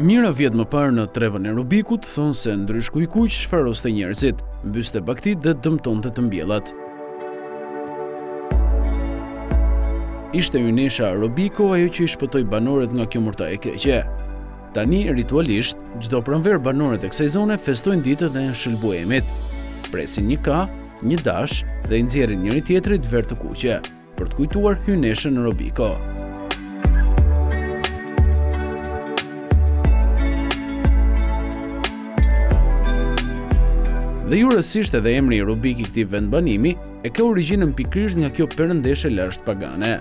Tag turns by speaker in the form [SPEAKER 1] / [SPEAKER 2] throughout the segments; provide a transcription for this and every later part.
[SPEAKER 1] Mijëra vjet më parë në trevën e Rubikut thonë se ndryshku I kuq shfaroste njerëzit, mbyste bagëtitë dhe dëmtonte të mbjellat. Ishte hyjnesha Robiko ajo që I shpëtoi banorët nga kjo murtajë e keqe. Tani, ritualisht, çdo pranverë banorët e kësaj zone festojnë ditën e Shelbuemit. Presin një ka, një dash dhe I nxjerrin njeri-tjetrit verë të kuqe, për të kujtuar hyjneshën në Robiko. Dhe jurësisht edhe emri I Rubik I këtij vendbanimi e ka origjinën pikërisht nga kjo perëndeshe lashtë pagane.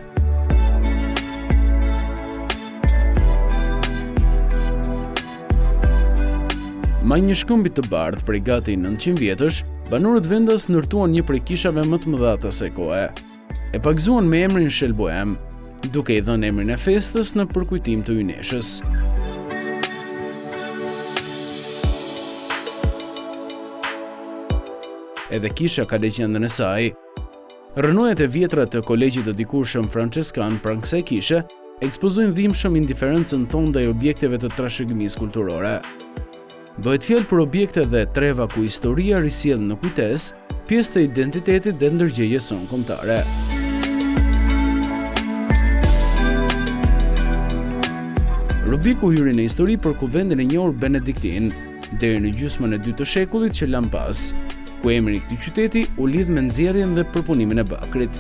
[SPEAKER 1] Mbaj një shkëmbë të bardhë prej gati 900 vjetësh, banorët vendas ndërtuan një prej kishave më të mëdha të asaj kohe. E pagzuan me emrin Shelbuem, duke I dhënë emrin e festës në përkujtim të hyjneshës. Edhe kisha ka legjendën e saj. Rënojet e vjetra të kolegjit të dikurshëm franceskan pranë kësaj kishe ekspozojnë dhimbshëm indiferencën tonë ndaj objekteve të trashëgimisë kulturore. Bëhet fjalë për objekte dhe treva ku historia risjell në kujtesë pjesë të identitetit dhe ndërgjegjes sonë kombëtare. Rubiku hyri në histori për kuvendin e njohur benediktin deri në gjysmën e 2 të shekullit që lan pas, ku emri I këtij qyteti u lidh me nxjerrjen dhe përpunimin e bakrit.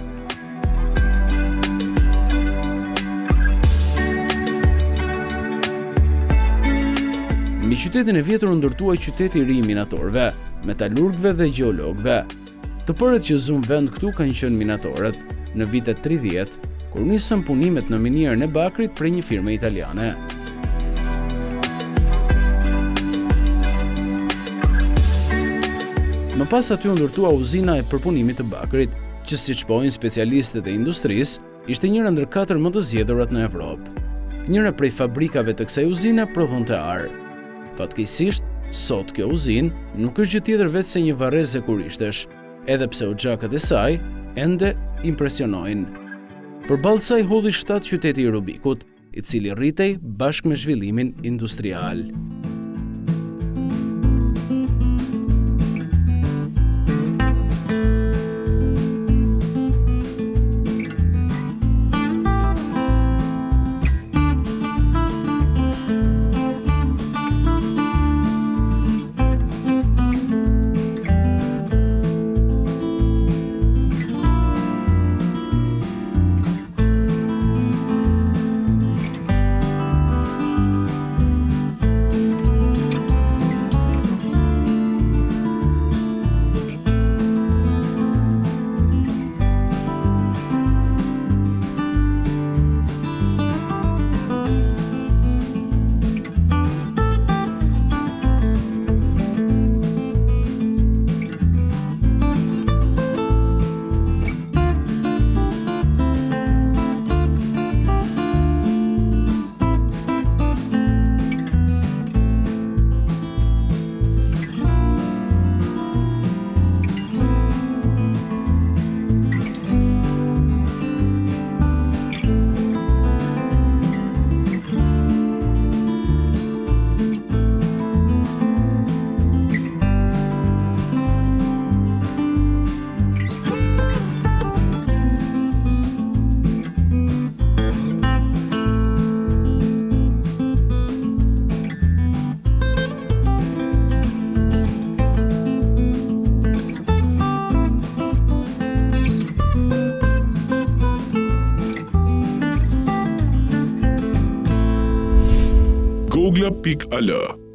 [SPEAKER 1] Mbi qytetin e vjetër u ndërtuai qyteti I ri I minatorëve, metalurgëve dhe gjeologëve. Të parët që zum vend këtu kanë qenë minatorët në vitet 30, kur nisën punimet në minierën e bakrit prej një firme italiane. Më pas aty u ndërtua uzina e përpunimit të bakrit, që siç pohojnë specialistët e industrisë, ishte njëra ndër 4 më të zgjedhurat në Evropë. Njëra prej fabrikave të kësaj uzine prodhonte arë. Fatkeqësisht, sot kjo uzinë nuk është gjë tjetër veç se një varrezë kurishtesh, edhe pse oxhakët e saj ende impresionojnë. Përballë saj hodhi 7 qyteti I Rubikut, I cili rritej bashkë me zhvillimin industrial.
[SPEAKER 2] Google.al